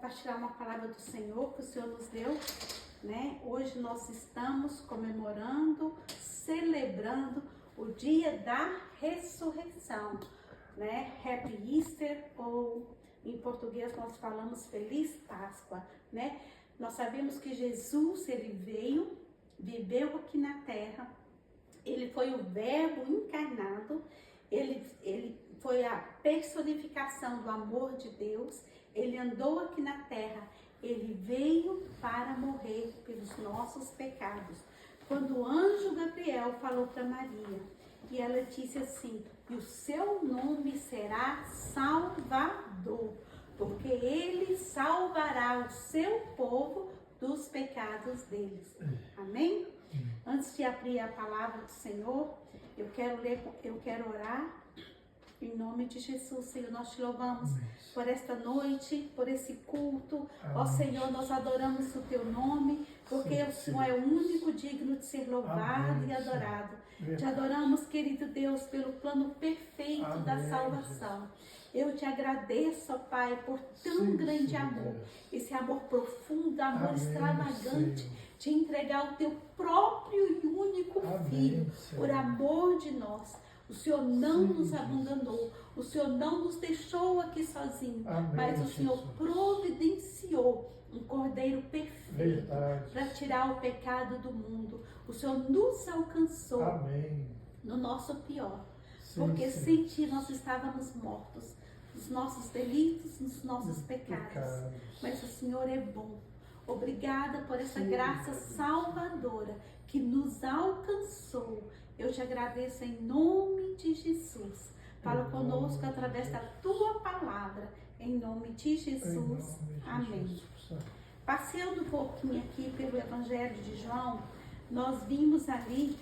compartilhar uma palavra do Senhor que o Senhor nos deu, né? Hoje nós estamos comemorando, celebrando o dia da ressurreição, né? Happy Easter, ou em português nós falamos Feliz Páscoa, né? Nós sabemos que Jesus, ele veio, viveu aqui na terra, ele foi o Verbo encarnado, ele foi a personificação do amor de Deus, ele andou aqui na terra, ele veio para morrer pelos nossos pecados. Quando o anjo Gabriel falou para Maria, e ela disse assim: e o seu nome será Salvador, porque ele salvará o seu povo dos pecados deles. Amém? Antes de abrir a palavra do Senhor, eu quero orar. Em nome de Jesus, Senhor, nós te louvamos por esta noite, por esse culto. Ó Senhor, nós adoramos o teu nome, porque o Senhor é o único digno de ser louvado e adorado. Te adoramos, querido Deus, pelo plano perfeito da salvação. Eu te agradeço, ó Pai, por tão grande amor, esse amor profundo, amor extravagante, de entregar o teu próprio e único Filho, por amor de nós. O Senhor não nos abandonou, o Senhor não nos deixou aqui sozinhos, mas o Senhor providenciou um Cordeiro perfeito para tirar o pecado do mundo. O Senhor nos alcançou no nosso pior, porque sem Ti nós estávamos mortos, nos nossos delitos, nos nossos pecados. Mas o Senhor é bom. Obrigada por essa graça salvadora que nos alcançou. Eu te agradeço em nome de Jesus. Fala conosco através da tua palavra. Em nome de Jesus. Amém. Passeando um pouquinho aqui pelo Evangelho de João, nós vimos ali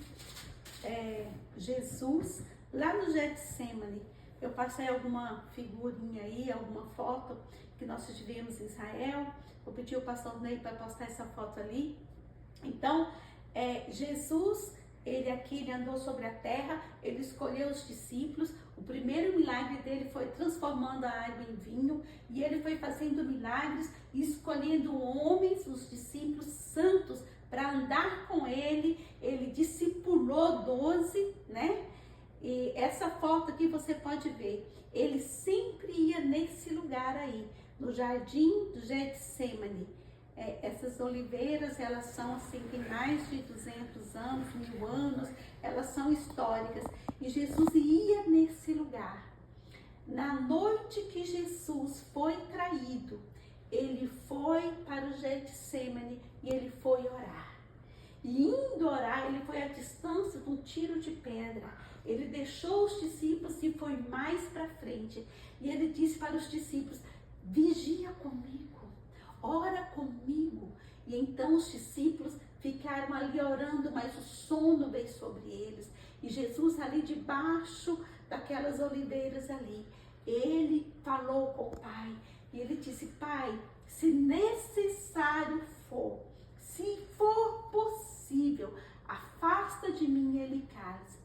Jesus lá no Getsemane. Eu passei alguma figurinha aí, alguma foto que nós estivemos em Israel. Vou pedir ao pastor Ney para postar essa foto ali. Então, Jesus, ele andou sobre a terra, ele escolheu os discípulos. O primeiro milagre dele foi transformando a água em vinho, e ele foi fazendo milagres e escolhendo homens, os discípulos santos, para andar com ele. Ele discipulou 12, né? E essa foto aqui você pode ver, ele sempre ia nesse lugar aí, no jardim do Getsemane. Essas oliveiras, elas são assim, tem mais de 200 anos, 1000 anos, elas são históricas. E Jesus ia nesse lugar. Na noite que Jesus foi traído, ele foi para o Getsemane e ele foi orar. E indo orar, ele foi à distância de um tiro de pedra. Ele deixou os discípulos e foi mais para frente. E ele disse para os discípulos: vigia comigo, ora comigo. E então os discípulos ficaram ali orando, mas o sono veio sobre eles. E Jesus ali debaixo daquelas oliveiras ali, ele falou com o Pai. E ele disse: Pai, se necessário for, se for possível, afasta de mim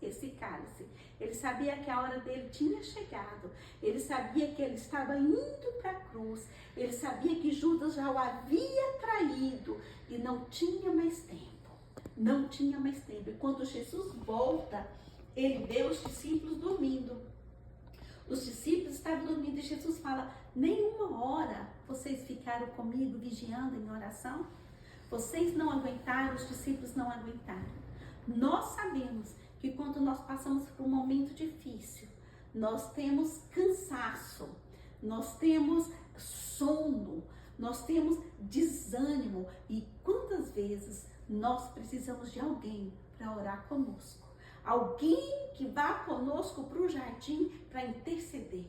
esse cálice. Ele sabia que a hora dele tinha chegado. Ele sabia que ele estava indo para a cruz. Ele sabia que Judas já o havia traído e não tinha mais tempo. Não tinha mais tempo. E quando Jesus volta, ele vê os discípulos dormindo. Os discípulos estavam dormindo e Jesus fala: nenhuma hora vocês ficaram comigo vigiando em oração? Vocês não aguentaram, os discípulos não aguentaram. Nós sabemos que quando nós passamos por um momento difícil, nós temos cansaço, nós temos sono, nós temos desânimo. E quantas vezes nós precisamos de alguém para orar conosco? Alguém que vá conosco para o jardim para interceder.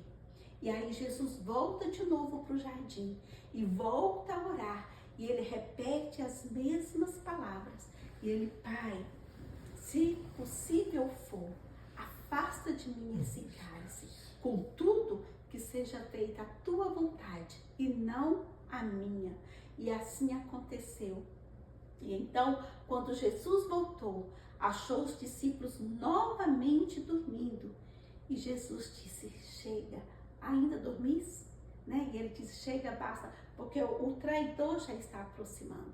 E aí Jesus volta de novo para o jardim e volta a orar. E ele repete as mesmas palavras. E ele: Pai, se possível for, afasta de mim esse cálice. Contudo, que seja feita a tua vontade e não a minha. E assim aconteceu. E então, quando Jesus voltou, achou os discípulos novamente dormindo. E Jesus disse: chega, ainda dormis? né? E ele disse, chega, basta, porque o traidor já está aproximando.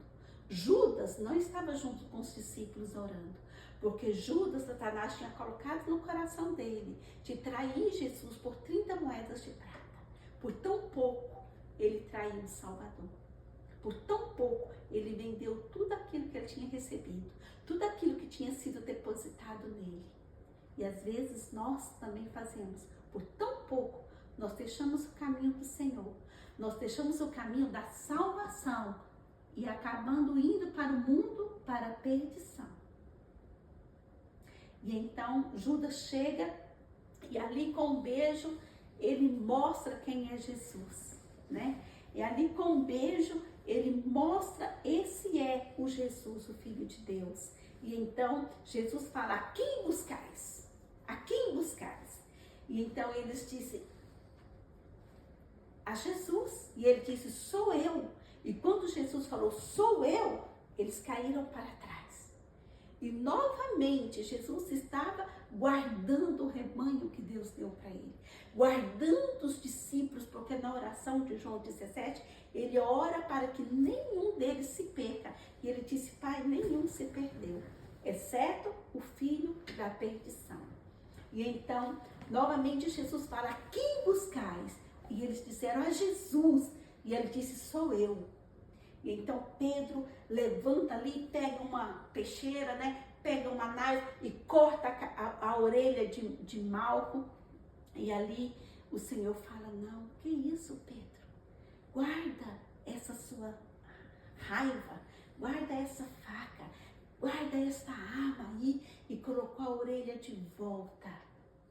Judas não estava junto com os discípulos orando, porque Judas, Satanás tinha colocado no coração dele de trair Jesus por 30 moedas de prata. Por tão pouco ele traiu o Salvador. Por tão pouco ele vendeu tudo aquilo que ele tinha recebido, tudo aquilo que tinha sido depositado nele. E às vezes nós também fazemos, por tão pouco, nós deixamos o caminho do Senhor, nós deixamos o caminho da salvação e acabando indo para o mundo, para a perdição. E então Judas chega e ali com um beijo ele mostra quem é Jesus, né? E ali com um beijo ele mostra, esse é o Jesus, o Filho de Deus. E então Jesus fala, a quem buscais? A quem buscais? E então eles dizem, a Jesus. E ele disse, sou eu. E quando Jesus falou, sou eu, eles caíram para trás. E novamente Jesus estava guardando o rebanho que Deus deu para ele. Guardando os discípulos, porque na oração de João 17, ele ora para que nenhum deles se perca. E ele disse, Pai, nenhum se perdeu, exceto o filho da perdição. E então, novamente Jesus fala, quem buscais? E eles disseram, a Jesus. E ele disse, sou eu. E então Pedro levanta ali, pega uma peixeira, né? Pega uma naipe e corta a orelha de Malco. E ali o Senhor fala, não, que isso, Pedro? Guarda essa sua raiva, guarda essa faca, guarda essa arma aí. E colocou a orelha de volta,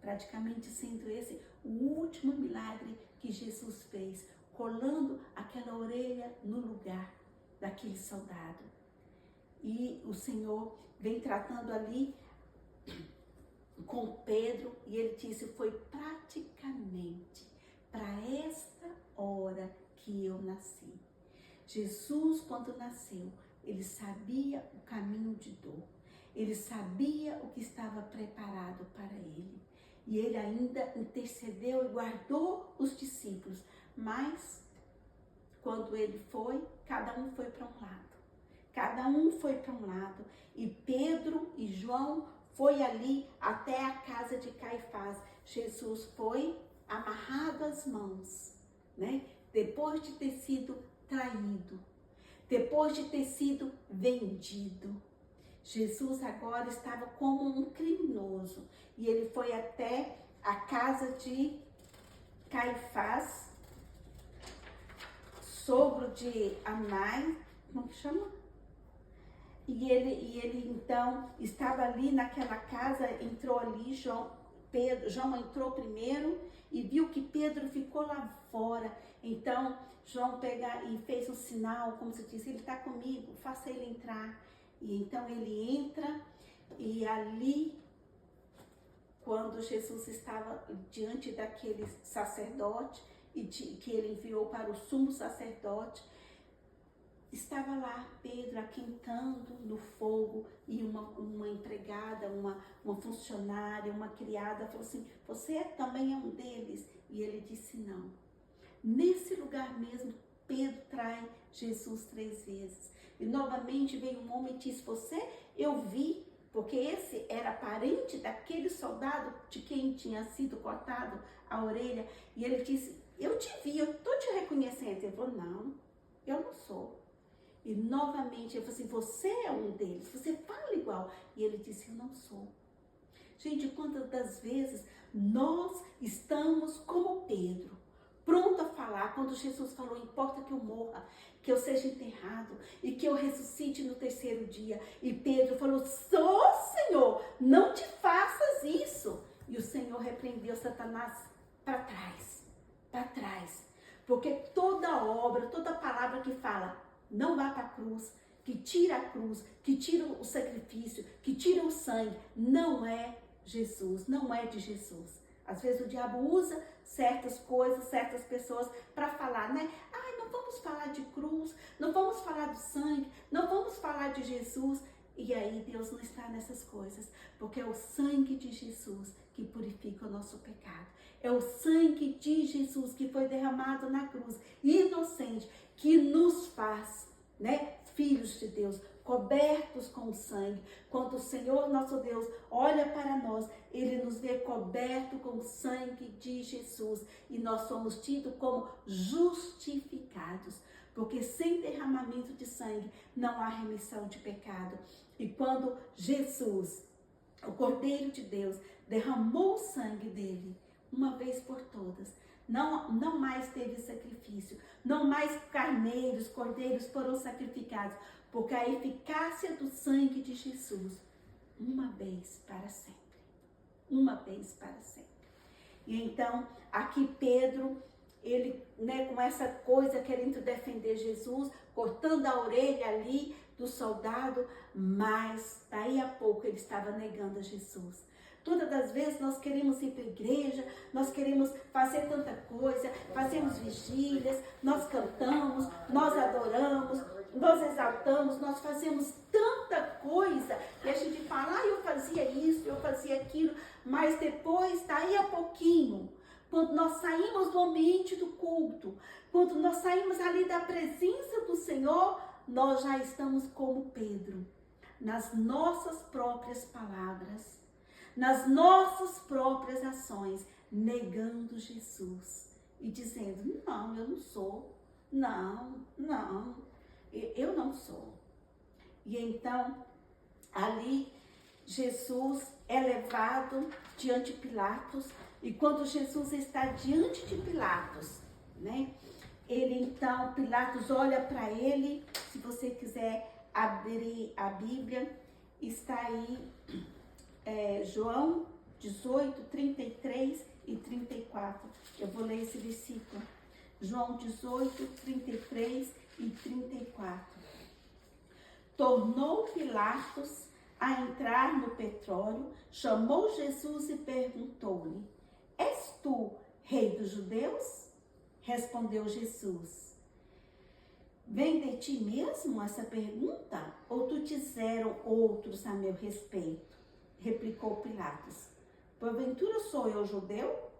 praticamente sendo esse o último milagre que Jesus fez, colando aquela orelha no lugar daquele soldado. E o Senhor vem tratando ali com Pedro e ele disse, foi praticamente para esta hora que eu nasci. Jesus, quando nasceu, ele sabia o caminho de dor, ele sabia o que estava preparado para ele. E ele ainda intercedeu e guardou os discípulos, mas quando ele foi, cada um foi para um lado. Cada um foi para um lado. E Pedro e João foi ali até a casa de Caifás. Jesus foi amarrado às mãos, né? Depois de ter sido traído, depois de ter sido vendido. Jesus agora estava como um criminoso. E ele foi até a casa de Caifás, sogro de Anás, como que chama? E ele então estava ali naquela casa, entrou ali, João entrou primeiro e viu que Pedro ficou lá fora. Então João pega e fez um sinal, como se diz, ele está comigo, faça ele entrar. E então ele entra e ali, quando Jesus estava diante daquele sacerdote, que ele enviou para o sumo sacerdote, estava lá Pedro aquentando no fogo e uma empregada, uma funcionária, uma criada falou assim, você também é um deles? E ele disse não. Nesse lugar mesmo, Pedro trai Jesus 3 vezes. E novamente veio um homem e disse, eu vi, porque esse era parente daquele soldado de quem tinha sido cortado a orelha. E ele disse, eu te vi, eu estou te reconhecendo. Ele falou, não, eu não sou. E novamente ele falou assim, você é um deles, você fala igual. E ele disse, eu não sou. Gente, quantas das vezes nós estamos como Pedro, pronto a falar, quando Jesus falou, importa que eu morra, que eu seja enterrado e que eu ressuscite no 3º dia. E Pedro falou, sou Senhor, não te faças isso. E o Senhor repreendeu Satanás para trás. Porque toda obra, toda palavra que fala, não vá para a cruz, que tira a cruz, que tira o sacrifício, que tira o sangue, não é Jesus, não é de Jesus. Às vezes o diabo usa certas coisas, certas pessoas para falar, né? Ai, não vamos falar de cruz, não vamos falar do sangue, não vamos falar de Jesus. E aí Deus não está nessas coisas, porque é o sangue de Jesus que purifica o nosso pecado. É o sangue de Jesus que foi derramado na cruz, inocente, que nos faz, né, filhos de Deus, cobertos com o sangue. Quando o Senhor nosso Deus olha para nós, Ele nos vê coberto com o sangue de Jesus. E nós somos tidos como justificados. Porque sem derramamento de sangue não há remissão de pecado. E quando Jesus, o Cordeiro de Deus, derramou o sangue dele, uma vez por todas, não mais teve sacrifício, não mais carneiros, cordeiros foram sacrificados, porque a eficácia do sangue de Jesus, uma vez para sempre. Uma vez para sempre. E então, aqui Pedro, ele, né, com essa coisa, querendo defender Jesus, cortando a orelha ali do soldado, mas daí a pouco ele estava negando a Jesus. Todas as vezes nós queremos ir para a igreja, nós queremos fazer tanta coisa, fazemos vigílias, nós cantamos, nós adoramos, nós exaltamos, nós fazemos tanta coisa e a gente fala, eu fazia isso, eu fazia aquilo, mas depois, daí a pouquinho, quando nós saímos do ambiente do culto, quando nós saímos ali da presença do Senhor, nós já estamos como Pedro, nas nossas próprias palavras, nas nossas próprias ações, negando Jesus e dizendo, não, eu não sou, não, eu não sou. E então, ali, Jesus é levado diante de Pilatos, e quando Jesus está diante de Pilatos, né, então, Pilatos olha para ele, se você quiser abrir a Bíblia, está aí, João 18, 33 e 34. Eu vou ler esse versículo. João 18, 33 e 34. Tornou Pilatos a entrar no petróleo, chamou Jesus e perguntou-lhe, és tu rei dos judeus? Respondeu Jesus, vem de ti mesmo essa pergunta? Ou tu disseram outros a meu respeito? Replicou Pilatos, porventura sou eu judeu?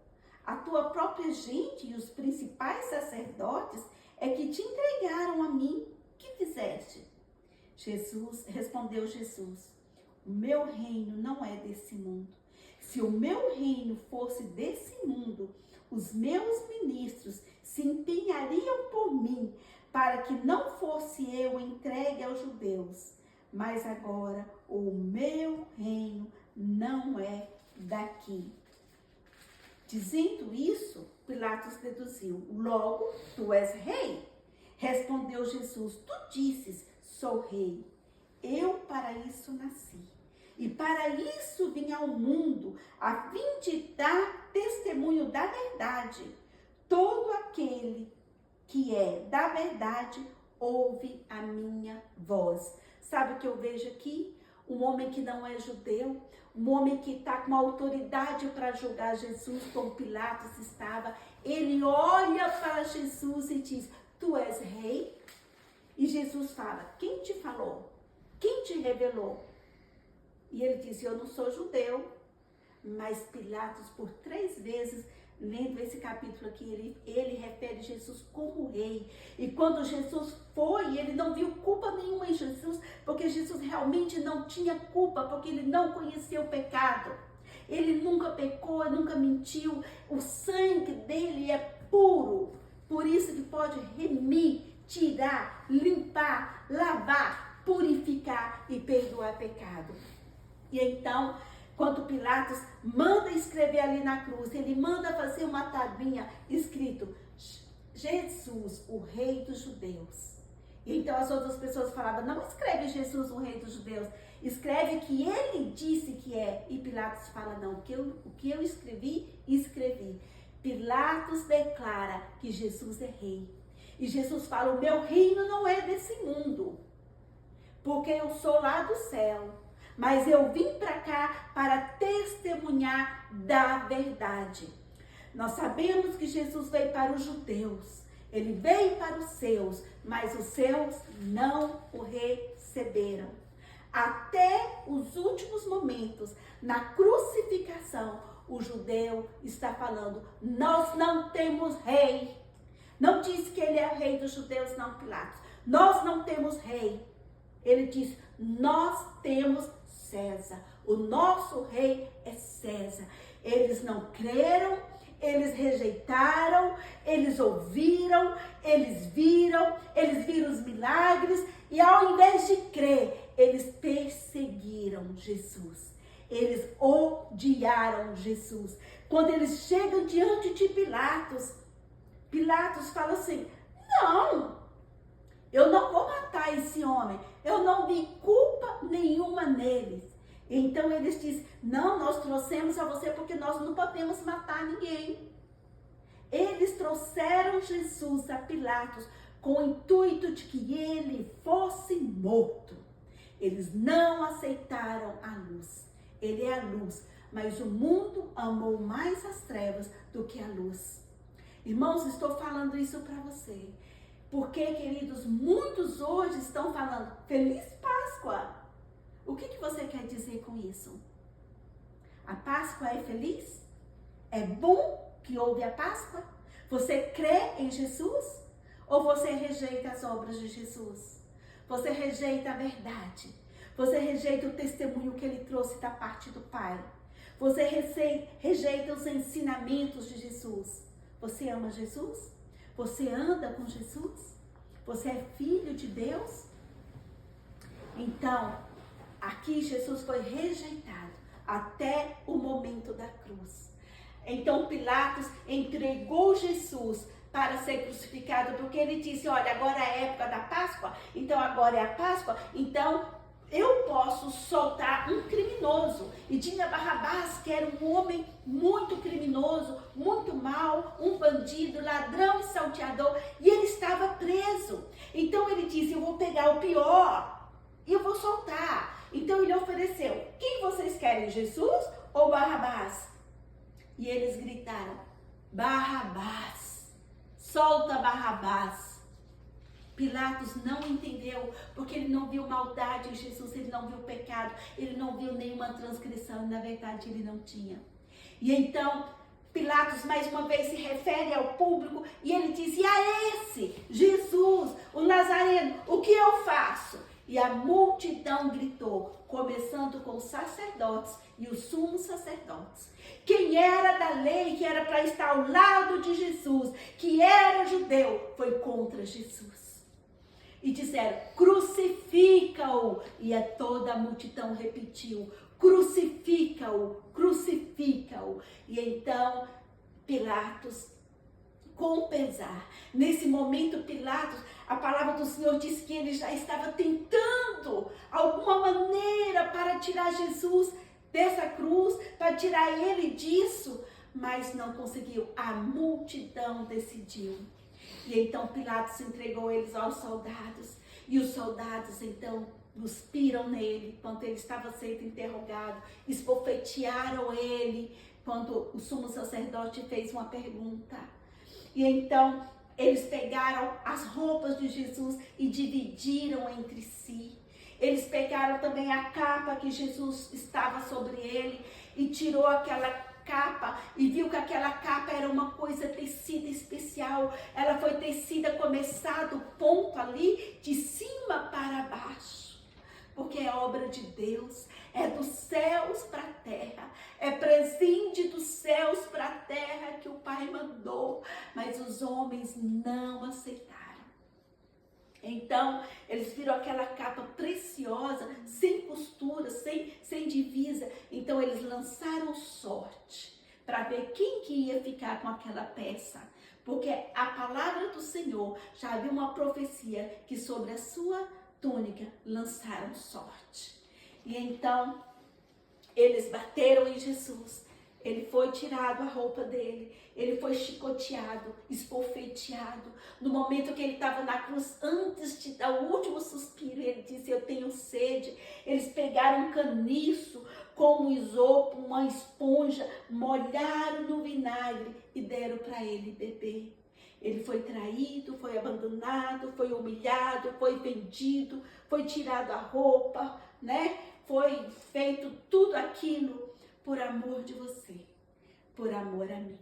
A tua própria gente e os principais sacerdotes é que te entregaram a mim. Que fizeste? Respondeu Jesus, o meu reino não é desse mundo. Se o meu reino fosse desse mundo, os meus ministros se empenhariam por mim para que não fosse eu entregue aos judeus. Mas agora o meu reino não é daqui. Dizendo isso, Pilatos deduziu, logo tu és rei. Respondeu Jesus, tu disses, sou rei. Eu para isso nasci. E para isso vim ao mundo, a fim de dar testemunho da verdade. Todo aquele que é da verdade ouve a minha voz. Sabe o que eu vejo aqui? Um homem que não é judeu, um homem que está com autoridade para julgar Jesus, como Pilatos estava. Ele olha para Jesus e diz, tu és rei? E Jesus fala, quem te falou? Quem te revelou? E ele diz, eu não sou judeu. Mas Pilatos, por 3 vezes, lendo esse capítulo aqui, ele refere Jesus como rei. E quando Jesus foi, ele não viu culpa nenhuma em Jesus, porque Jesus realmente não tinha culpa, porque ele não conhecia o pecado. Ele nunca pecou, nunca mentiu. O sangue dele é puro. Por isso ele pode remir, tirar, limpar, lavar, purificar e perdoar pecado. E então, quando Pilatos manda escrever ali na cruz, ele manda fazer uma tabuinha escrito, Jesus, o rei dos judeus. E então as outras pessoas falavam, não escreve Jesus, o rei dos judeus, escreve que ele disse que é. E Pilatos fala, não, o que eu escrevi. Pilatos declara que Jesus é rei. E Jesus fala, o meu reino não é desse mundo, porque eu sou lá do céu. Mas eu vim para cá para testemunhar da verdade. Nós sabemos que Jesus veio para os judeus. Ele veio para os seus, mas os seus não o receberam. até os últimos momentos, na crucificação, o judeu está falando, nós não temos rei. Não diz que ele é o rei dos judeus, não, Pilatos. Nós não temos rei. Ele diz, nós temos César. O nosso rei é César. Eles não creram, eles rejeitaram, eles ouviram, eles viram os milagres e ao invés de crer, eles perseguiram Jesus. Eles odiaram Jesus. Quando eles chegam diante de Pilatos, Pilatos fala assim, não, eu não vou matar esse homem, eu não vi culpa nenhuma neles. Então eles dizem, não, nós trouxemos a você porque nós não podemos matar ninguém. Eles trouxeram Jesus a Pilatos com o intuito de que ele fosse morto. Eles não aceitaram a luz. Ele é a luz, mas o mundo amou mais as trevas do que a luz. Irmãos, estou falando isso para você, porque, queridos, muitos hoje estão falando, Feliz Páscoa. O que você quer dizer com isso? A Páscoa é feliz? É bom que houve a Páscoa? Você crê em Jesus? Ou você rejeita as obras de Jesus? Você rejeita a verdade? Você rejeita o testemunho que ele trouxe da parte do Pai? Você rejeita os ensinamentos de Jesus? Você ama Jesus? Você anda com Jesus? Você é filho de Deus? Então, aqui Jesus foi rejeitado até o momento da cruz. Então Pilatos entregou Jesus para ser crucificado, porque ele disse, olha, agora é a época da Páscoa, então agora é a Páscoa, então eu posso soltar um criminoso. E tinha Barrabás, que era um homem muito criminoso, muito mau, um bandido, ladrão e salteador, e ele estava preso. Então ele disse, eu vou pegar o pior e eu vou soltar. Então ele ofereceu, quem vocês querem, Jesus ou Barrabás? E eles gritaram, Barrabás, solta Barrabás. Pilatos não entendeu, porque ele não viu maldade em Jesus, ele não viu pecado, ele não viu nenhuma transgressão, e na verdade ele não tinha. E então Pilatos mais uma vez se refere ao público e ele diz, e a esse, Jesus, o Nazareno, o que eu faço? E a multidão gritou, começando com os sacerdotes e os sumos sacerdotes. Quem era da lei, que era para estar ao lado de Jesus, que era judeu, foi contra Jesus. E disseram, crucifica-o. E a toda a multidão repetiu, crucifica-o, crucifica-o. E então Pilatos, com pesar, nesse momento Pilatos, a palavra do Senhor diz que ele já estava tentando alguma maneira para tirar Jesus dessa cruz, para tirar ele disso, mas não conseguiu. A multidão decidiu. E então Pilatos entregou eles aos soldados. E os soldados então cuspiram nele quando ele estava sendo interrogado. Esbofetearam ele quando o sumo sacerdote fez uma pergunta. E então eles pegaram as roupas de Jesus e dividiram entre si. Eles pegaram também a capa que Jesus estava sobre ele e tirou aquela capa e viu que aquela capa era uma coisa tecida especial. Ela foi tecida, começado o ponto ali de cima para baixo, porque é obra de Deus, é dos céus para a terra, é presente dos céus para a terra que o Pai mandou, mas os homens não aceitaram. Então, eles viram aquela capa preciosa, sem costura, sem divisa. Então, eles lançaram sorte para ver quem que ia ficar com aquela peça. Porque a palavra do Senhor, já havia uma profecia que sobre a sua túnica lançaram sorte. E então, eles bateram em Jesus. Ele foi tirado a roupa dele, ele foi chicoteado, esbofeteado. No momento que ele estava na cruz, antes de dar o último suspiro, ele disse, eu tenho sede. Eles pegaram um caniço com um isopo, uma esponja, molharam no vinagre e deram para ele beber. Ele foi traído, foi abandonado, foi humilhado, foi vendido, foi tirado a roupa, né? Foi feito tudo aquilo por amor de você, por amor a mim.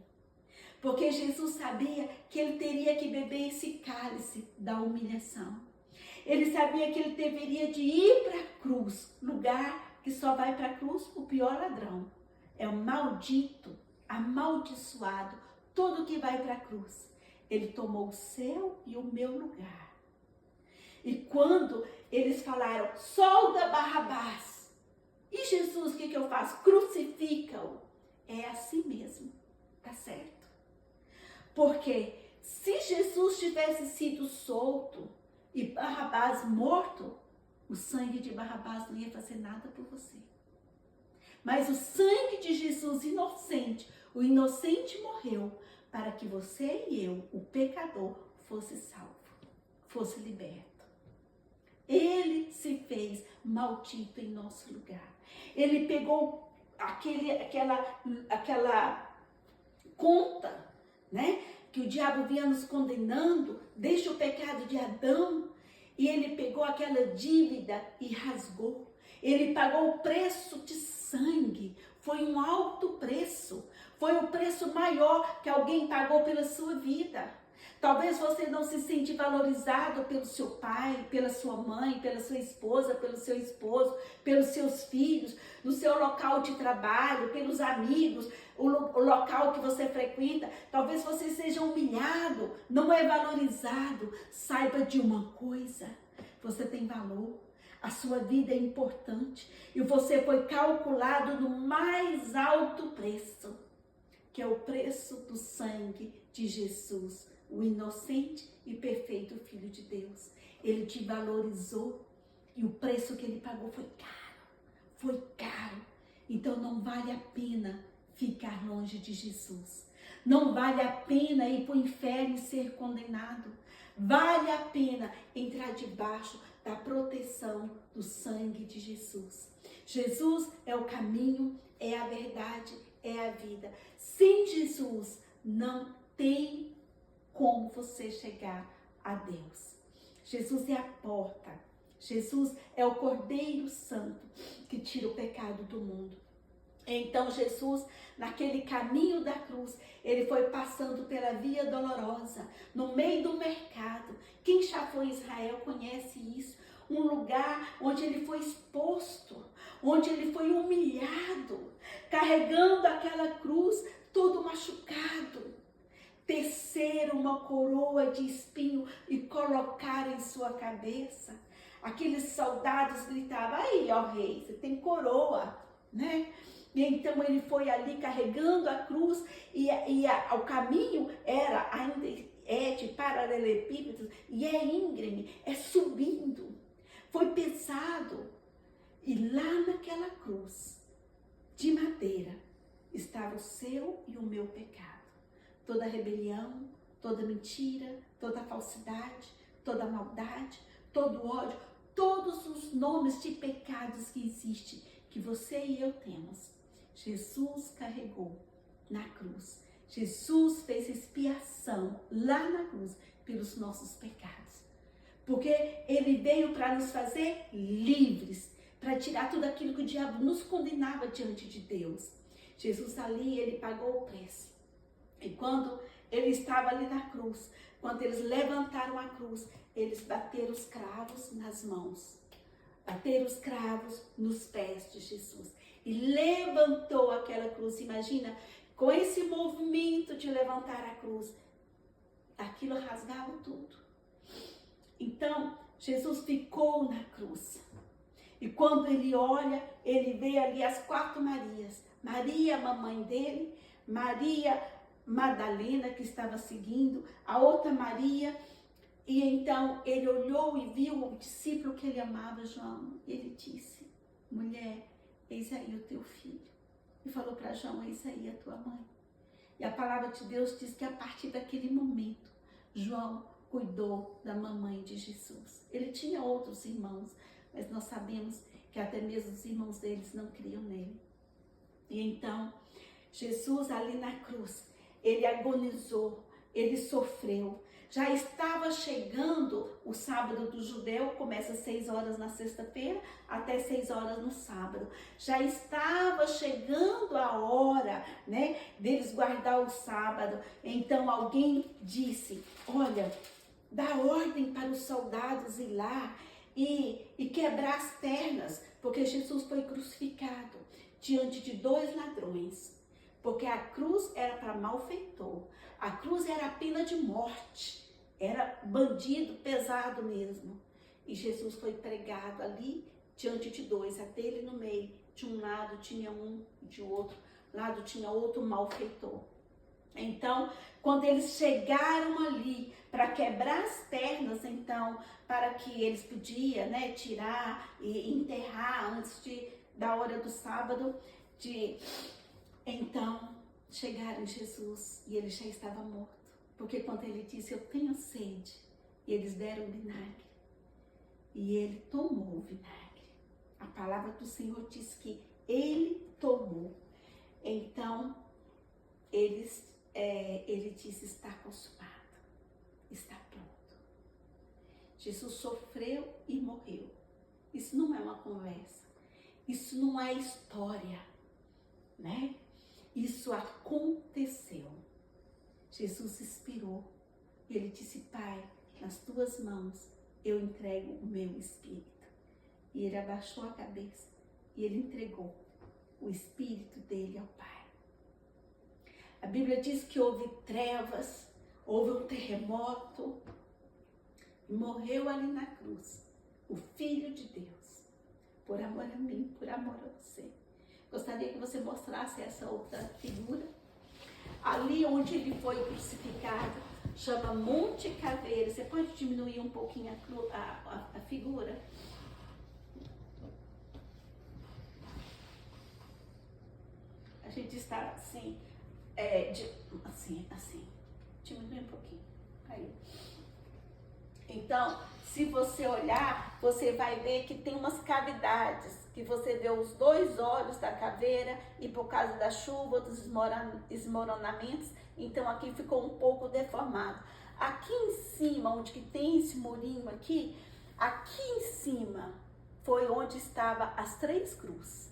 Porque Jesus sabia que ele teria que beber esse cálice da humilhação. Ele sabia que ele deveria de ir para a cruz, lugar que só vai para a cruz o pior ladrão. É o maldito, amaldiçoado, todo que vai para a cruz. Ele tomou o seu e o meu lugar. E quando eles falaram, solta Barrabás, e Jesus, o que eu faço? Crucifica-o. É assim mesmo, tá certo? Porque se Jesus tivesse sido solto e Barrabás morto, o sangue de Barrabás não ia fazer nada por você. Mas o sangue de Jesus inocente, o inocente morreu para que você e eu, o pecador, fosse salvo, fosse liberto. Ele se fez maldito em nosso lugar. Ele pegou aquela conta, né, que o diabo vinha nos condenando desde o pecado de Adão, e ele pegou aquela dívida e rasgou. Ele pagou o preço de sangue. Foi um alto preço. Foi o preço maior que alguém pagou pela sua vida. Talvez você não se sente valorizado pelo seu pai, pela sua mãe, pela sua esposa, pelo seu esposo, pelos seus filhos, no seu local de trabalho, pelos amigos, o local que você frequenta. Talvez você seja humilhado, não é valorizado. Saiba de uma coisa, você tem valor. A sua vida é importante e você foi calculado no mais alto preço, que é o preço do sangue de Jesus, o inocente e perfeito Filho de Deus. Ele te valorizou e o preço que ele pagou foi caro, foi caro. Então não vale a pena ficar longe de Jesus. Não vale a pena ir para o inferno e ser condenado. Vale a pena entrar debaixo da proteção do sangue de Jesus. Jesus é o caminho, é a verdade, é a vida. Sem Jesus não tem como você chegar a Deus. Jesus é a porta. Jesus é o Cordeiro Santo que tira o pecado do mundo. Então Jesus, naquele caminho da cruz, ele foi passando pela via dolorosa, no meio do mercado. Quem já foi em Israel conhece isso. Um lugar onde ele foi exposto, onde ele foi humilhado, carregando aquela cruz, todo machucado. Teceram uma coroa de espinho e colocaram em sua cabeça. Aqueles soldados gritavam, aí ó rei, você tem coroa, né? E então ele foi ali carregando a cruz e o caminho era ainda de paralelepípedos e é íngreme, é subindo. Foi pesado. E lá naquela cruz de madeira estava o seu e o meu pecado. Toda rebelião, toda mentira, toda falsidade, toda maldade, todo ódio, todos os nomes de pecados que existem, que você e eu temos. Jesus carregou na cruz. Jesus fez expiação lá na cruz pelos nossos pecados. Porque ele veio para nos fazer livres, para tirar tudo aquilo que o diabo nos condenava diante de Deus. Jesus ali, ele pagou o preço. E quando ele estava ali na cruz, quando eles levantaram a cruz, eles bateram os cravos nas mãos, bateram os cravos nos pés de Jesus e levantou aquela cruz. Imagina, com esse movimento de levantar a cruz, aquilo rasgava tudo. Então, Jesus ficou na cruz. E quando ele olha, ele vê ali as 4 Marias. Maria, mamãe dele, Maria Madalena, que estava seguindo, a outra Maria. E então ele olhou e viu o discípulo que ele amava, João. E ele disse, mulher, eis aí o teu filho. E falou para João, eis aí a tua mãe. E a palavra de Deus diz que a partir daquele momento, João cuidou da mamãe de Jesus. Ele tinha outros irmãos, mas nós sabemos que até mesmo os irmãos deles não criam nele. E então, Jesus ali na cruz, ele agonizou, ele sofreu. Já estava chegando o sábado do judeu, começa às 6 horas na sexta-feira, até 6 horas no sábado. Já estava chegando a hora, né, deles guardar o sábado. Então alguém disse, olha, dá ordem para os soldados ir lá e quebrar as pernas, porque Jesus foi crucificado diante de 2 ladrões. Porque a cruz era para malfeitor, a cruz era a pena de morte, era bandido pesado mesmo. E Jesus foi pregado ali diante de 2, até ele no meio. De um lado tinha um, de outro lado tinha outro malfeitor. Então, quando eles chegaram ali para quebrar as pernas, então, para que eles podiam, né, tirar e enterrar antes da hora do sábado, então chegaram em Jesus e ele já estava morto. Porque quando ele disse, eu tenho sede, e eles deram vinagre, e ele tomou o vinagre. A palavra do Senhor diz que ele tomou. Então, ele disse, está consumado, está pronto. Jesus sofreu e morreu. Isso não é uma conversa, isso não é história, né? Isso aconteceu. Jesus expirou. Ele disse, Pai, nas tuas mãos eu entrego o meu espírito. E ele abaixou a cabeça e ele entregou o espírito dele ao Pai. A Bíblia diz que houve trevas, houve um terremoto, e morreu ali na cruz o Filho de Deus, por amor a mim, por amor a você. Gostaria que você mostrasse essa outra figura. Ali onde ele foi crucificado, chama Monte Caveira. Você pode diminuir um pouquinho a figura? A gente está assim, assim. Diminui um pouquinho. Aí. Então, se você olhar, você vai ver que tem umas cavidades, que você vê os 2 olhos da caveira e por causa da chuva, dos esmoronamentos, então aqui ficou um pouco deformado. Aqui em cima, onde que tem esse murinho aqui em cima foi onde estavam as 3 cruzes.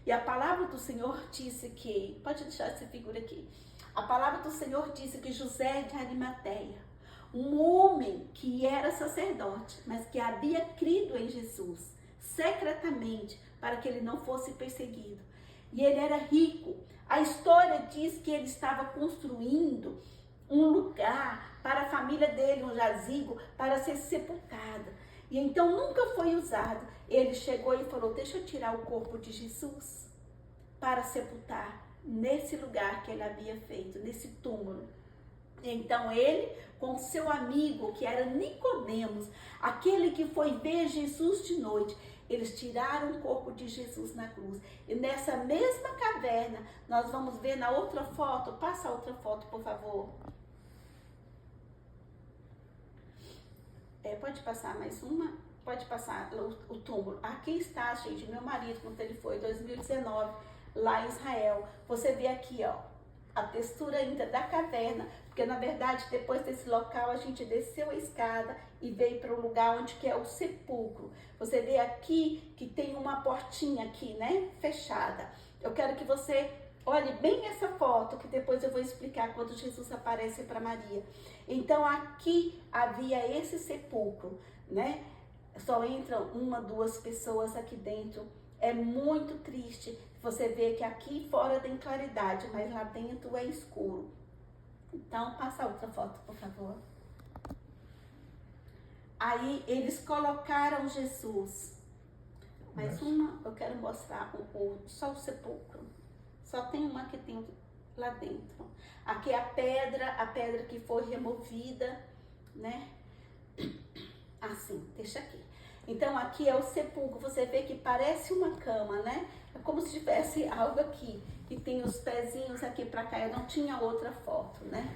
E a palavra do Senhor disse que, pode deixar essa figura aqui, a palavra do Senhor disse que José de Arimateia, um homem que era sacerdote, mas que havia crido em Jesus, secretamente, para que ele não fosse perseguido. E ele era rico. A história diz que ele estava construindo um lugar para a família dele, um jazigo, para ser sepultada. E então nunca foi usado. Ele chegou e falou, deixa eu tirar o corpo de Jesus para sepultar nesse lugar que ele havia feito, nesse túmulo. Então ele, com seu amigo, que era Nicodemos, aquele que foi ver Jesus de noite, eles tiraram o corpo de Jesus na cruz. E nessa mesma caverna, nós vamos ver na outra foto, passa a outra foto, por favor. Pode passar mais uma? Pode passar o túmulo. Aqui está, gente, meu marido, quando ele foi em 2019, lá em Israel. Você vê aqui, ó, a textura ainda da caverna, porque na verdade depois desse local a gente desceu a escada e veio para o lugar onde que é o sepulcro. Você vê aqui que tem uma portinha aqui, né, fechada. Eu quero que você olhe bem essa foto, que depois eu vou explicar quando Jesus aparece para Maria. Então aqui havia esse sepulcro, né? Só entram 1, 2 pessoas aqui dentro. É muito triste. Você vê que aqui fora tem claridade, mas lá dentro é escuro. Então, passa outra foto, por favor. Aí, eles colocaram Jesus. Mais uma, eu quero mostrar só o sepulcro. Só tem uma que tem lá dentro. Aqui é a pedra que foi removida, né? Assim, deixa aqui. Então, aqui é o sepulcro. Você vê que parece uma cama, né? É como se tivesse algo aqui. E tem os pezinhos aqui para cá. Eu não tinha outra foto, né?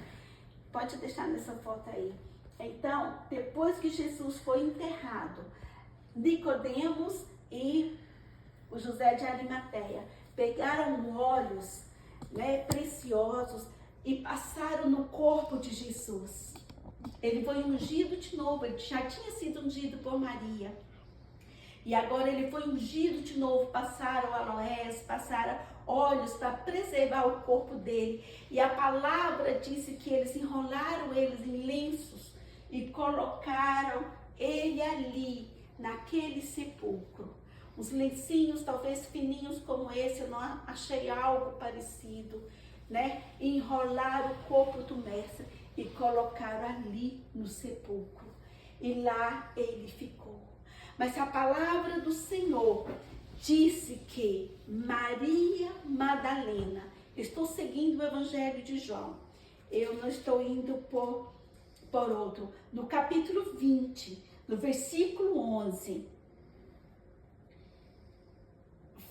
Pode deixar nessa foto aí. Então, depois que Jesus foi enterrado, Nicodemos e o José de Arimateia pegaram óleos, né, preciosos e passaram no corpo de Jesus. Ele foi ungido de novo, ele já tinha sido ungido por Maria. E agora ele foi ungido de novo, passaram aloés, passaram óleos para preservar o corpo dele. E a palavra disse que eles enrolaram eles em lenços e colocaram ele ali, naquele sepulcro. Os lencinhos, talvez fininhos como esse, eu não achei algo parecido, né? Enrolaram o corpo do mestre e colocaram ali no sepulcro. E lá ele ficou. Mas a palavra do Senhor disse que Maria Madalena, estou seguindo o Evangelho de João, eu não estou indo por outro, no capítulo 20, no versículo 11,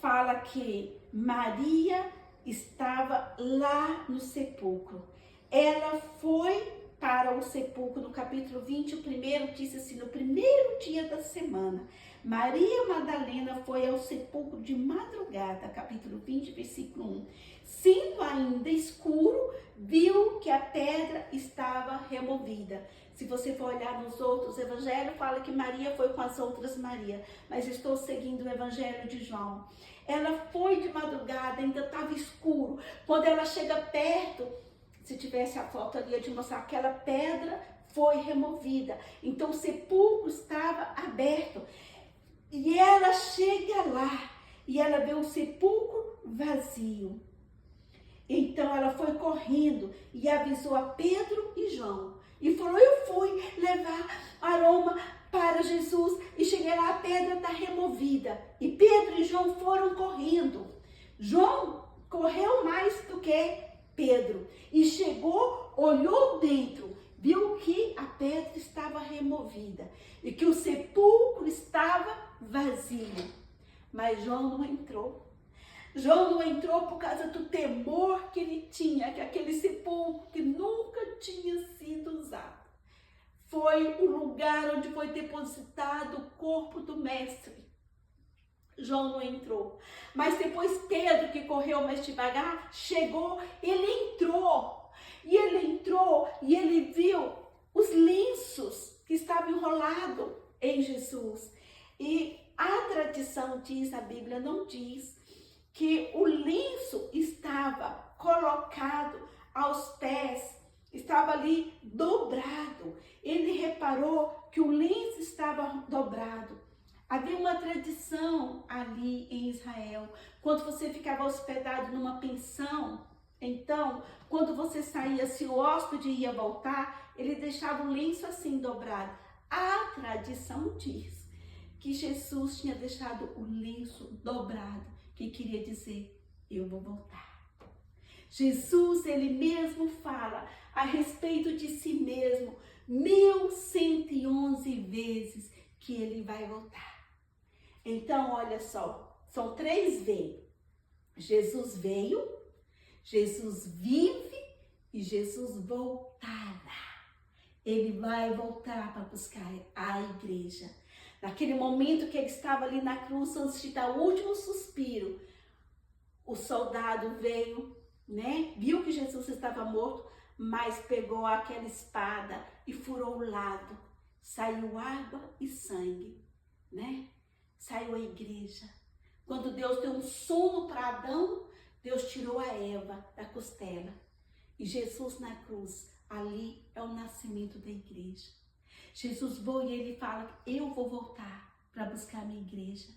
fala que Maria estava lá no sepulcro. Ela foi para o sepulcro, no capítulo 20, o primeiro disse assim, no primeiro dia da semana, Maria Madalena foi ao sepulcro de madrugada, capítulo 20, versículo 1. Sendo ainda escuro, viu que a pedra estava removida. Se você for olhar nos outros evangelhos, fala que Maria foi com as outras Maria, mas estou seguindo o evangelho de João. Ela foi de madrugada, ainda estava escuro. Quando ela chega perto, se tivesse a foto ali, eu ia te mostrar, aquela pedra foi removida. Então o sepulcro estava aberto. E ela chega lá e ela vê o sepulcro vazio. Então ela foi correndo e avisou a Pedro e João. E falou, eu fui levar aroma para Jesus. E cheguei lá, a pedra está removida. E Pedro e João foram correndo. João correu mais do que Pedro. E chegou, olhou dentro, viu que a pedra estava removida. E que o sepulcro estava vazio. Mas João não entrou. João não entrou por causa do temor que ele tinha, que aquele sepulcro que nunca tinha sido usado foi o lugar onde foi depositado o corpo do mestre. João não entrou. Mas depois Pedro, que correu mais devagar, chegou, ele entrou. E ele entrou e ele viu os lenços que estavam enrolados em Jesus. E a tradição diz, a Bíblia não diz, que o lenço estava colocado aos pés, estava ali dobrado. Ele reparou que o lenço estava dobrado. Havia uma tradição ali em Israel, quando você ficava hospedado numa pensão, então, quando você saía, se o hóspede ia voltar, ele deixava o lenço assim dobrado. A tradição diz que Jesus tinha deixado o lenço dobrado, que queria dizer, eu vou voltar. Jesus, ele mesmo fala a respeito de si mesmo 1111 vezes que ele vai voltar. Então, olha só, são 3 V. Jesus veio, Jesus vive e Jesus voltará. Ele vai voltar para buscar a igreja. Naquele momento que ele estava ali na cruz, antes de dar o último suspiro, o soldado veio, né? Viu que Jesus estava morto, mas pegou aquela espada e furou o lado. Saiu água e sangue, né? Saiu a igreja. Quando Deus deu um sono para Adão, Deus tirou a Eva da costela. E Jesus na cruz, ali é o nascimento da igreja. Jesus foi e ele fala, eu vou voltar para buscar a minha igreja.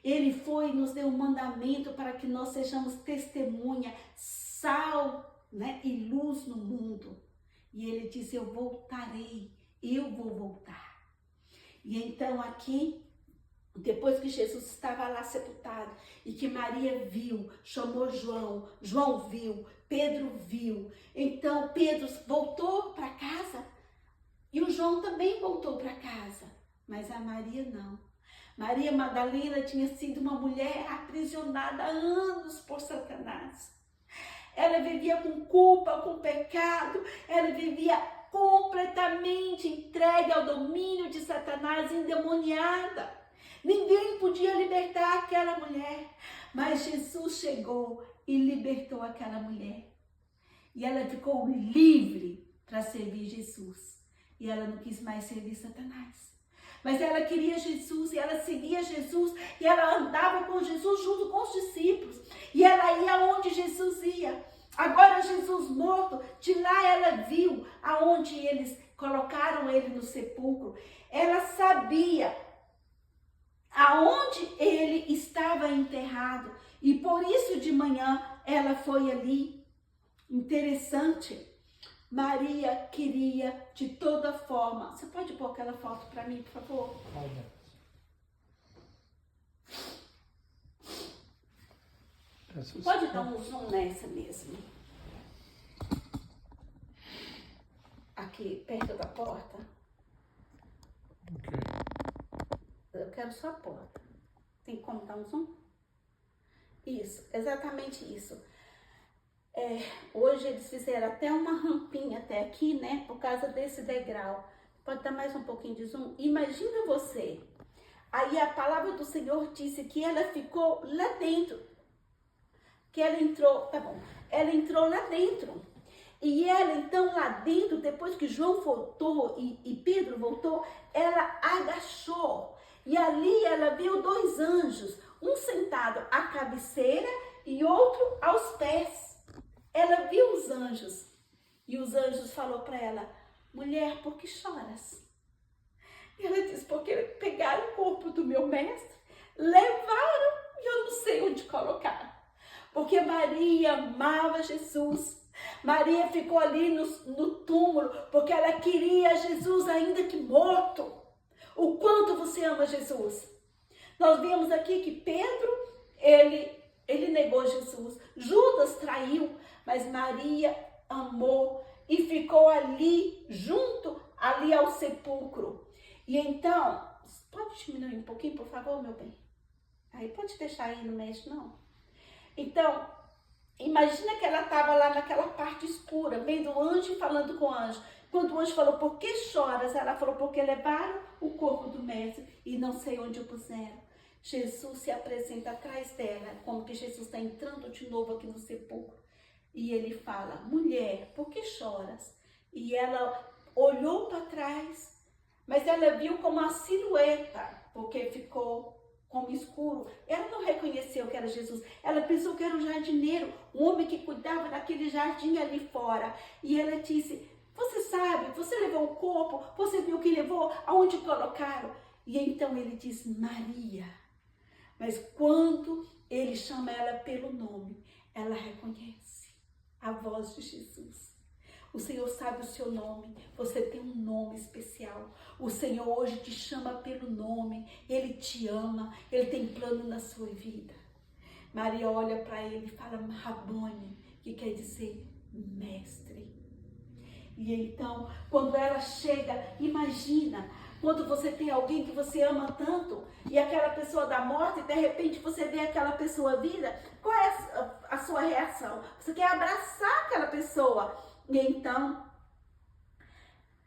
Ele foi e nos deu um mandamento para que nós sejamos testemunha, sal, né, e luz no mundo. E ele diz, eu voltarei, eu vou voltar. E então aqui, depois que Jesus estava lá sepultado e que Maria viu, chamou João, João viu, Pedro viu. Então Pedro voltou para casa e o João também voltou para casa, mas a Maria não. Maria Madalena tinha sido uma mulher aprisionada há anos por Satanás. Ela vivia com culpa, com pecado, ela vivia completamente entregue ao domínio de Satanás, endemoniada. Ninguém podia libertar aquela mulher, mas Jesus chegou e libertou aquela mulher. E ela ficou livre para servir Jesus. e ela não quis mais servir Satanás. Mas ela queria Jesus, e ela seguia Jesus, e ela andava com Jesus junto com os discípulos, e ela ia onde Jesus ia. Agora Jesus morto, de lá ela viu aonde eles colocaram ele no sepulcro. Ela sabia aonde ele estava enterrado, e por isso de manhã ela foi ali. Interessante. Maria queria de toda forma. Você pode pôr aquela foto para mim, por favor? Pode dar um zoom nessa mesmo. Aqui, perto da porta. Ok. Eu quero só a porta. Tem como dar um zoom? Isso, exatamente isso. Hoje eles fizeram até uma rampinha até aqui, né? Por causa desse degrau. Pode dar mais um pouquinho de zoom? Imagina você. Aí a palavra do Senhor disse que ela ficou lá dentro. Que ela entrou, tá bom. Ela entrou lá dentro. E ela então lá dentro, depois que João voltou e Pedro voltou, ela agachou. E ali ela viu 2 anjos. Um sentado à cabeceira e outro aos pés. Ela viu os anjos, e os anjos falou para ela: mulher, por que choras? E ela disse: porque pegaram o corpo do meu mestre, levaram e eu não sei onde colocar. Porque Maria amava Jesus. Maria ficou ali no túmulo, porque ela queria Jesus ainda que morto. O quanto você ama Jesus? Nós vimos aqui que Pedro, ele negou Jesus. Judas traiu. Mas Maria amou e ficou ali, junto, ali ao sepulcro. E então, pode diminuir um pouquinho, por favor, meu bem? Aí pode deixar aí, não mexe, não. Então, imagina que ela estava lá naquela parte escura, vendo o anjo e falando com o anjo. Quando o anjo falou, por que choras? Ela falou, porque levaram o corpo do mestre e não sei onde o puseram. Jesus se apresenta atrás dela, como que Jesus está entrando de novo aqui no sepulcro. E ele fala, mulher, por que choras? E ela olhou para trás, mas ela viu como uma silhueta, porque ficou como escuro. Ela não reconheceu que era Jesus. Ela pensou que era um jardineiro, um homem que cuidava daquele jardim ali fora. E ela disse, você sabe, você levou o corpo, você viu que levou, aonde colocaram? E então ele diz, Maria. Mas quando ele chama ela pelo nome, ela reconhece a voz de Jesus. O Senhor sabe o seu nome, você tem um nome especial. O Senhor hoje te chama pelo nome, Ele te ama, Ele tem plano na sua vida. Maria olha para ele e fala, Rabone, que quer dizer mestre. E então, quando ela chega, imagina, quando você tem alguém que você ama tanto e aquela pessoa dá morte e de repente você vê aquela pessoa viva, qual é a sua reação? Você quer abraçar aquela pessoa. E então,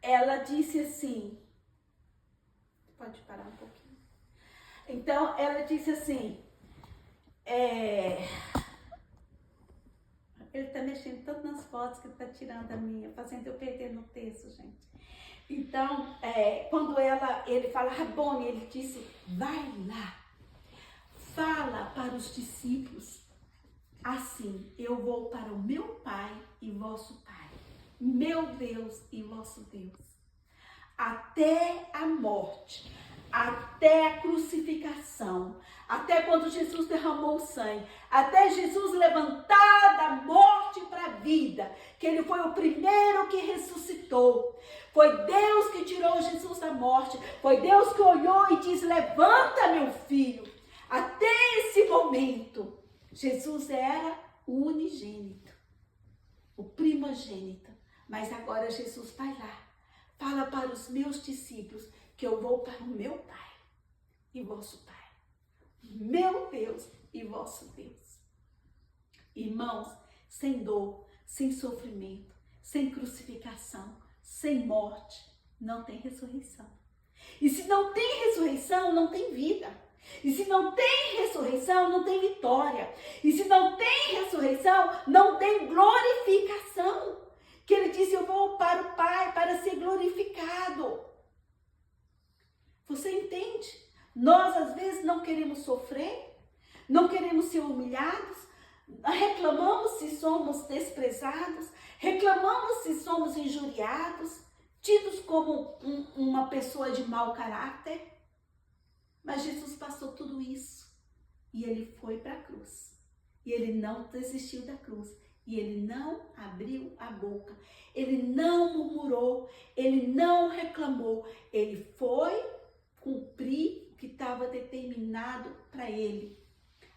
ela disse assim, pode parar um pouquinho. Então, ela disse assim, ele está mexendo tanto nas fotos que está tirando a minha, fazendo eu perder no texto, gente. Então, quando ele fala, Rabone, ele disse, vai lá, fala para os discípulos, assim, eu vou para o meu Pai e vosso Pai, meu Deus e vosso Deus, até a morte, até a crucificação, até quando Jesus derramou o sangue, até Jesus levantar da morte para a vida, que ele foi o primeiro que ressuscitou. Foi Deus que tirou Jesus da morte, foi Deus que olhou e disse, levanta meu filho. Até esse momento, Jesus era o unigênito, o primogênito, mas agora Jesus vai lá, fala para os meus discípulos que eu vou para o meu Pai e vosso Pai, meu Deus e vosso Deus. Irmãos, sem dor, sem sofrimento, sem crucificação, sem morte, não tem ressurreição. E se não tem ressurreição, não tem vida. E se não tem ressurreição, não tem vitória. E se não tem ressurreição, não tem glorificação. que ele disse, eu vou para o Pai para ser glorificado. Você entende? Nós às vezes não queremos sofrer, não queremos ser humilhados, reclamamos se somos desprezados, reclamamos se somos injuriados, tidos como uma pessoa de mau caráter. Mas Jesus passou tudo isso e ele foi para a cruz. E ele não desistiu da cruz. E ele não abriu a boca. Ele não murmurou. Ele não reclamou. Ele foi cumprir o que estava determinado para ele.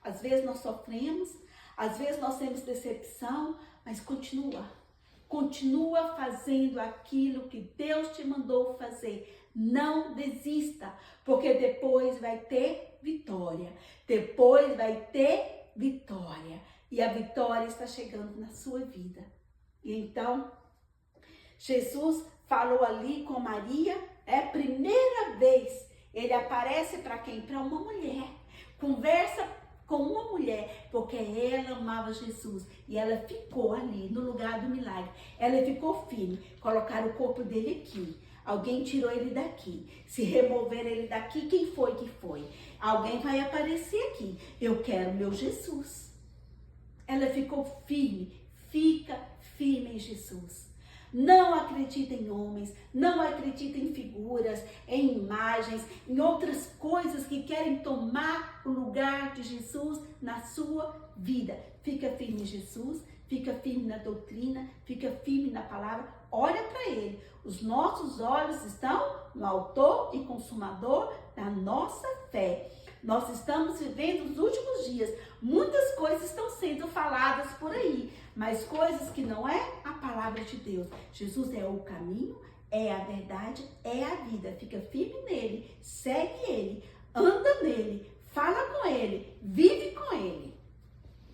Às vezes nós sofremos, às vezes nós temos decepção, mas continua. Continua fazendo aquilo que Deus te mandou fazer. Não desista, porque depois vai ter vitória. Depois vai ter vitória. E a vitória está chegando na sua vida. E então, Jesus falou ali com Maria, é a primeira vez. Ele aparece para quem? Para uma mulher. Conversa com uma mulher, porque ela amava Jesus. E ela ficou ali, no lugar do milagre. Ela ficou firme. Colocaram o corpo dele aqui. Alguém tirou ele daqui. Se remover ele daqui, quem foi que foi? Alguém vai aparecer aqui. Eu quero meu Jesus. Ela ficou firme. Fica firme em Jesus. Não acredita em homens, não acredita em figuras, em imagens, em outras coisas que querem tomar o lugar de Jesus na sua vida. Fica firme em Jesus, fica firme na doutrina, fica firme na palavra, olha para ele. Os nossos olhos estão no autor e consumador da nossa fé. Nós estamos vivendo os últimos dias. Muitas coisas estão sendo faladas por aí, mas coisas que não é a palavra de Deus. Jesus é o caminho, é a verdade, é a vida. Fica firme nele, segue ele, anda nele, fala com ele, vive com ele.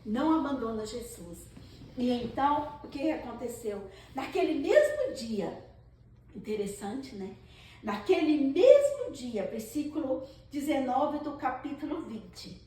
Não abandona Jesus. E então, o que aconteceu? Naquele mesmo dia, interessante, né? Naquele mesmo dia, versículo 19 do capítulo 20.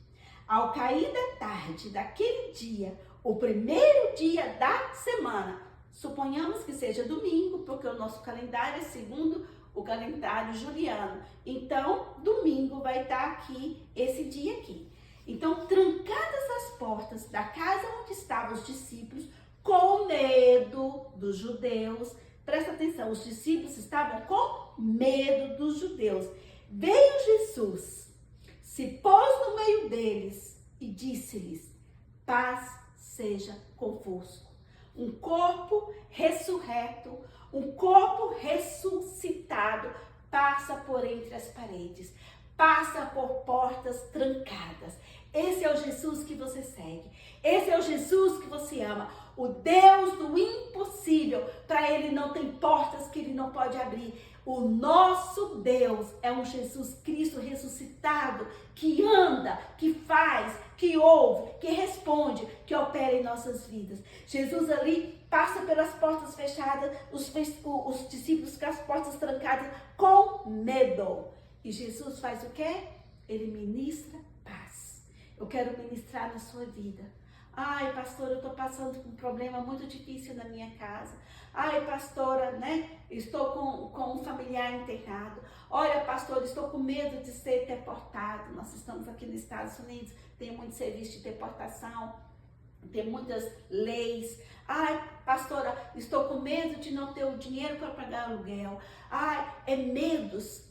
Ao cair da tarde daquele dia, o primeiro dia da semana, suponhamos que seja domingo, porque o nosso calendário é segundo o calendário juliano. Então, domingo vai estar aqui, esse dia aqui. Então, trancadas as portas da casa onde estavam os discípulos, com medo dos judeus. Presta atenção, os discípulos estavam com medo dos judeus. Veio Jesus, se pôs no meio deles e disse-lhes, paz seja convosco. Um corpo ressurreto, um corpo ressuscitado, passa por entre as paredes, passa por portas trancadas. Esse é o Jesus que você segue. Esse é o Jesus que você ama. O Deus do impossível. Para ele não tem portas que ele não pode abrir. O nosso Deus é um Jesus Cristo ressuscitado, que anda, que faz, que ouve, que responde, que opera em nossas vidas. Jesus ali passa pelas portas fechadas, os discípulos com as portas trancadas, com medo. E Jesus faz o quê? Ele ministra paz. Eu quero ministrar na sua vida. Ai, pastora, eu estou passando por um problema muito difícil na minha casa. Ai, pastora, né? Estou com um familiar internado. Olha, pastora, estou com medo de ser deportado. Nós estamos aqui nos Estados Unidos, tem muito serviço de deportação, tem muitas leis. Ai, pastora, estou com medo de não ter o dinheiro para pagar aluguel. Ai, é medos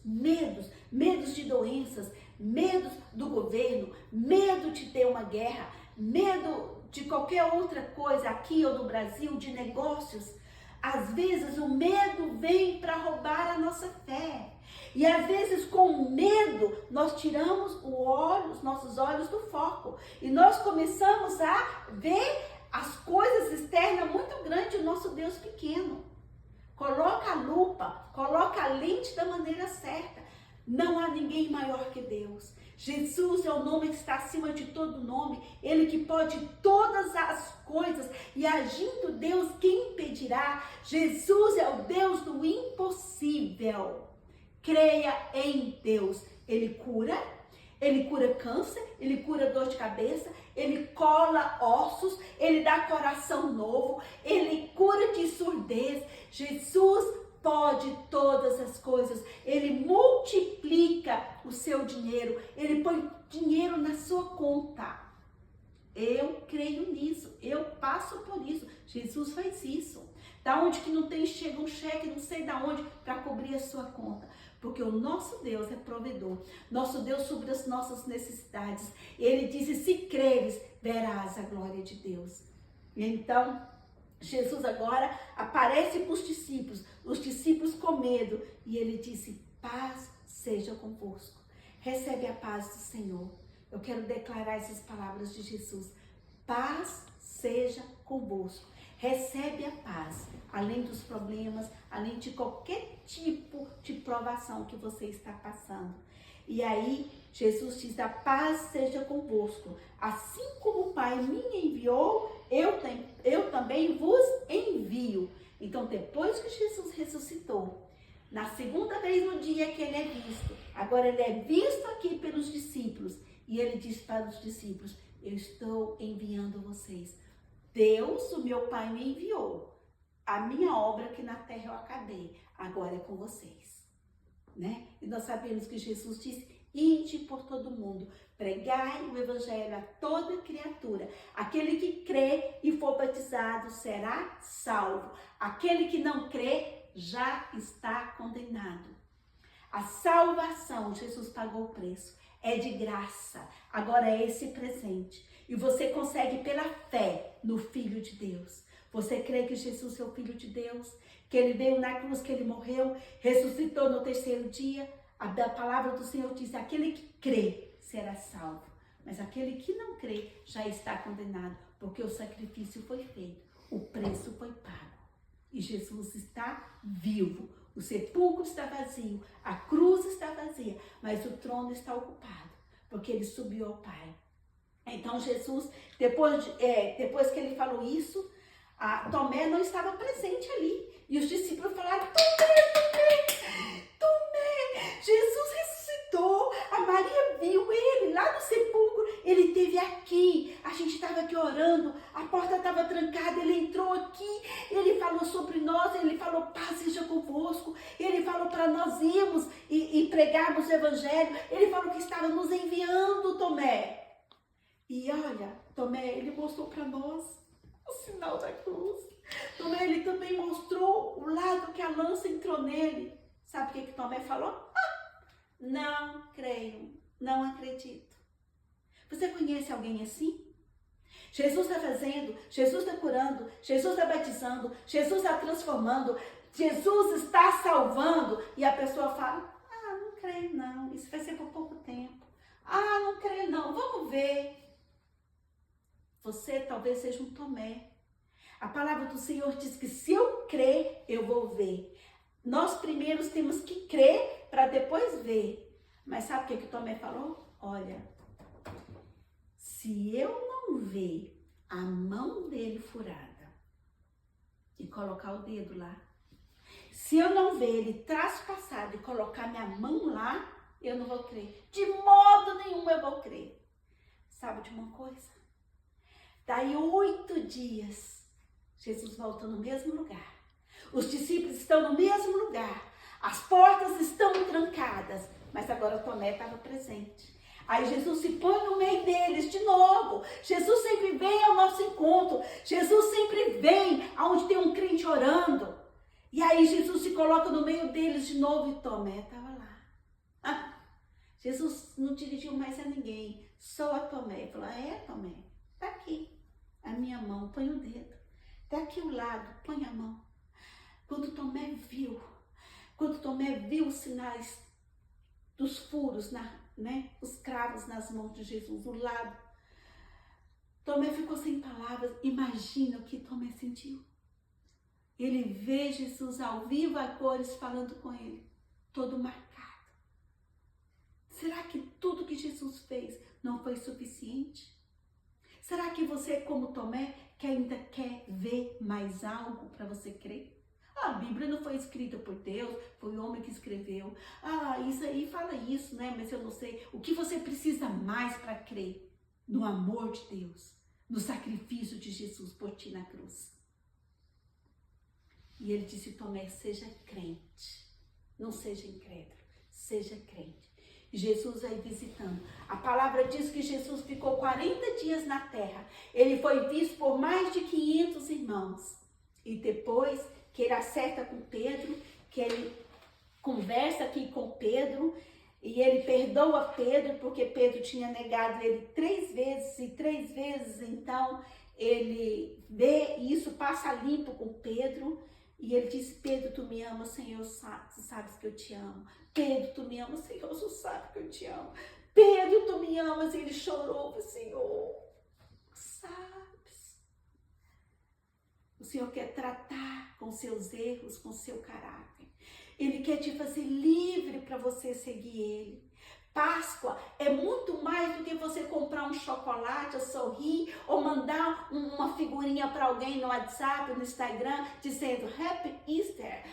de doenças, medos do governo, medo de ter uma guerra, medo de qualquer outra coisa aqui ou no Brasil, de negócios. Às vezes o medo vem para roubar a nossa fé. E às vezes com medo nós tiramos os nossos olhos do foco. E nós começamos a ver as coisas externas muito grandes, o nosso Deus pequeno. Coloca a lupa, coloca a lente da maneira certa. Não há ninguém maior que Deus. Jesus é o nome que está acima de todo nome. Ele que pode todas as coisas. E agindo Deus, quem impedirá? Jesus é o Deus do impossível. Creia em Deus. Ele cura, Ele cura câncer, ele cura dor de cabeça, ele cola ossos, ele dá coração novo, ele cura de surdez. Jesus pode todas as coisas. Ele multiplica o seu dinheiro, ele põe dinheiro na sua conta. Eu creio nisso, eu passo por isso. Jesus faz isso. Da onde que não tem, chega um cheque, não sei da onde, para cobrir a sua conta. Porque o nosso Deus é provedor. Nosso Deus supre as nossas necessidades. Ele diz, se creres, verás a glória de Deus. Então, Jesus agora aparece para os discípulos com medo. E ele disse, paz seja convosco. Recebe a paz do Senhor. Eu quero declarar essas palavras de Jesus. Paz seja convosco. Recebe a paz, além dos problemas, além de qualquer tipo de provação que você está passando. E aí, Jesus diz, a paz seja convosco. Assim como o Pai me enviou, eu também vos envio. Então, depois que Jesus ressuscitou, na segunda vez no dia que ele é visto, agora ele é visto aqui pelos discípulos. E ele diz para os discípulos, eu estou enviando vocês. Deus, o meu Pai, me enviou. A minha obra aqui na terra eu acabei. Agora é com vocês. Né? E nós sabemos que Jesus disse, ide por todo mundo, pregai o evangelho a toda criatura. Aquele que crê e for batizado será salvo. Aquele que não crê já está condenado. A salvação, Jesus pagou o preço. É de graça. Agora é esse presente. E você consegue pela fé no Filho de Deus. Você crê que Jesus é o Filho de Deus? Que ele veio na cruz, que ele morreu, ressuscitou no terceiro dia? A palavra do Senhor diz, aquele que crê será salvo. Mas aquele que não crê já está condenado, porque o sacrifício foi feito, o preço foi pago. E Jesus está vivo. O sepulcro está vazio, a cruz está vazia, mas o trono está ocupado, porque ele subiu ao Pai. Então Jesus, depois que ele falou isso, Tomé não estava presente ali. E os discípulos falaram, Tomé, Jesus ressuscitou, a Maria viu ele lá no sepulcro, ele esteve aqui, a gente estava aqui orando, a porta estava trancada, ele entrou aqui, ele falou sobre nós, ele falou, paz seja convosco, ele falou para nós irmos e pregarmos o evangelho, ele falou que estava nos enviando, Tomé. E olha, Tomé, ele mostrou para nós o sinal da cruz. Tomé, ele também mostrou o lado que a lança entrou nele. Sabe o que Tomé falou? Não creio, não acredito. Você conhece alguém assim? Jesus está fazendo, Jesus está curando, Jesus está batizando, Jesus está transformando, Jesus está salvando. E a pessoa fala, não creio não, isso vai ser por pouco tempo. Não creio não, vamos ver. Você talvez seja um Tomé. A palavra do Senhor diz que se eu crer, eu vou ver. Nós primeiros temos que crer para depois ver. Mas sabe o que Tomé falou? Olha, se eu não ver a mão dele furada e colocar o dedo lá, se eu não ver ele traspassado e colocar minha mão lá, eu não vou crer. De modo nenhum eu vou crer. Sabe de uma coisa? Daí 8 dias, Jesus volta no mesmo lugar. Os discípulos estão no mesmo lugar. As portas estão trancadas. Mas agora Tomé estava presente. Aí Jesus se põe no meio deles de novo. Jesus sempre vem ao nosso encontro. Jesus sempre vem aonde tem um crente orando. E aí Jesus se coloca no meio deles de novo e Tomé estava lá. Jesus não dirigiu mais a ninguém. Só a Tomé. Ele falou, Tomé, está aqui. A minha mão, põe o dedo. Está aqui o lado, põe a mão. Quando Tomé viu os sinais dos furos, os cravos nas mãos de Jesus, o lado, Tomé ficou sem palavras. Imagina o que Tomé sentiu. Ele vê Jesus ao vivo, a cores, falando com ele, todo marcado. Será que tudo que Jesus fez não foi suficiente? Será que você, como Tomé, que ainda quer ver mais algo para você crer? A Bíblia não foi escrita por Deus, foi o homem que escreveu. Isso aí fala isso, né? Mas eu não sei. O que você precisa mais para crer? No amor de Deus, no sacrifício de Jesus por ti na cruz. E ele disse, Tomé, seja crente, não seja incrédulo, seja crente. Jesus vai visitando. A palavra diz que Jesus ficou 40 dias na terra. Ele foi visto por mais de 500 irmãos. E depois que ele acerta com Pedro, que ele conversa aqui com Pedro, e ele perdoa Pedro, porque Pedro tinha negado ele 3 vezes, e 3 vezes, então, ele vê isso, passa limpo com Pedro, e ele diz, Pedro, tu me amas, Senhor, tu sabes que eu te amo. Pedro, tu me amas, Senhor, tu sabes que eu te amo. Pedro, tu me amas, e ele chorou, Senhor, sabes. O Senhor quer tratar com seus erros, com seu caráter. Ele quer te fazer livre para você seguir Ele. Páscoa é muito mais do que você comprar um chocolate, ou sorrir, ou mandar uma figurinha para alguém no WhatsApp, no Instagram, dizendo Happy Easter,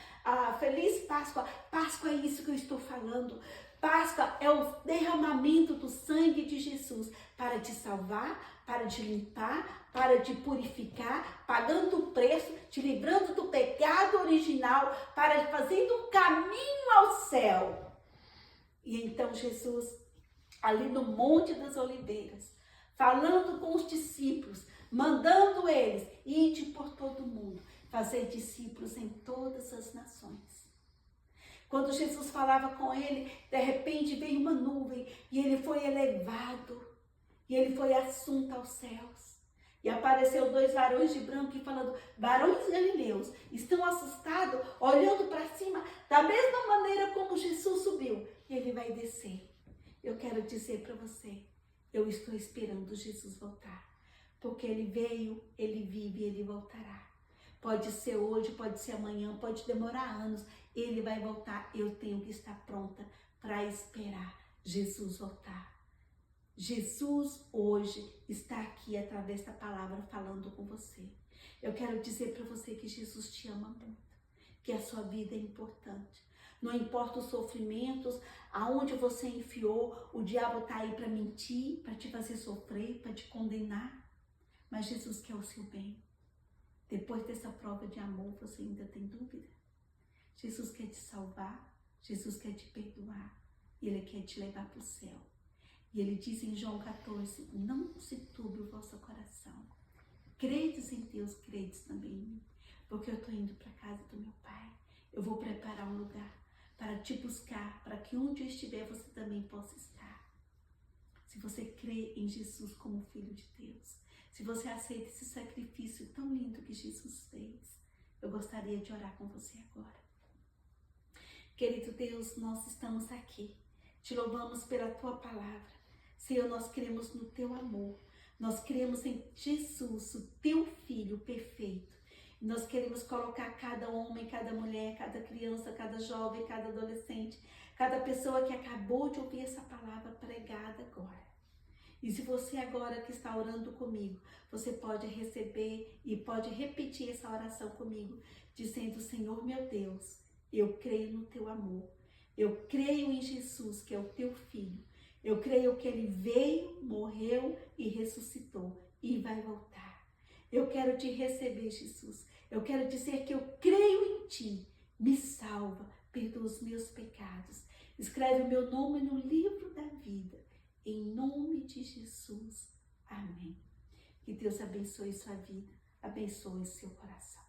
Feliz Páscoa. Páscoa é isso que eu estou falando. Páscoa é o derramamento do sangue de Jesus para te salvar, para te limpar, para te purificar, pagando o preço, te livrando do pecado original, para fazendo um caminho ao céu. E então Jesus, ali no Monte das Oliveiras, falando com os discípulos, mandando eles, ide por todo o mundo, fazer discípulos em todas as nações. Quando Jesus falava com ele, de repente veio uma nuvem e ele foi elevado, e ele foi assunto aos céus. E apareceu 2 varões de branco e falando, varões galileus, estão assustados, olhando para cima, da mesma maneira como Jesus subiu. E ele vai descer. Eu quero dizer para você, eu estou esperando Jesus voltar. Porque ele veio, ele vive e ele voltará. Pode ser hoje, pode ser amanhã, pode demorar anos. Ele vai voltar. Eu tenho que estar pronta para esperar Jesus voltar. Jesus hoje está aqui através da palavra falando com você. Eu quero dizer para você que Jesus te ama muito, que a sua vida é importante. Não importa os sofrimentos, aonde você enfiou, o diabo está aí para mentir, para te fazer sofrer, para te condenar. Mas Jesus quer o seu bem. Depois dessa prova de amor, você ainda tem dúvida? Jesus quer te salvar, Jesus quer te perdoar e Ele quer te levar para o céu. E Ele diz em João 14, não se turbe o vosso coração. Credes em Deus, credes também em mim. Porque eu estou indo para a casa do meu Pai. Eu vou preparar um lugar para te buscar, para que onde eu estiver você também possa estar. Se você crê em Jesus como Filho de Deus, se você aceita esse sacrifício tão lindo que Jesus fez, eu gostaria de orar com você agora. Querido Deus, nós estamos aqui. Te louvamos pela Tua palavra. Senhor, nós cremos no Teu amor. Nós cremos em Jesus, o Teu Filho perfeito. E nós queremos colocar cada homem, cada mulher, cada criança, cada jovem, cada adolescente, cada pessoa que acabou de ouvir essa palavra pregada agora. E se você agora que está orando comigo, você pode receber e pode repetir essa oração comigo, dizendo, Senhor meu Deus, eu creio no Teu amor. Eu creio em Jesus, que é o Teu Filho. Eu creio que Ele veio, morreu e ressuscitou e vai voltar. Eu quero te receber, Jesus. Eu quero dizer que eu creio em Ti. Me salva, perdoa os meus pecados. Escreve o meu nome no livro da vida. Em nome de Jesus. Amém. Que Deus abençoe sua vida, abençoe seu coração.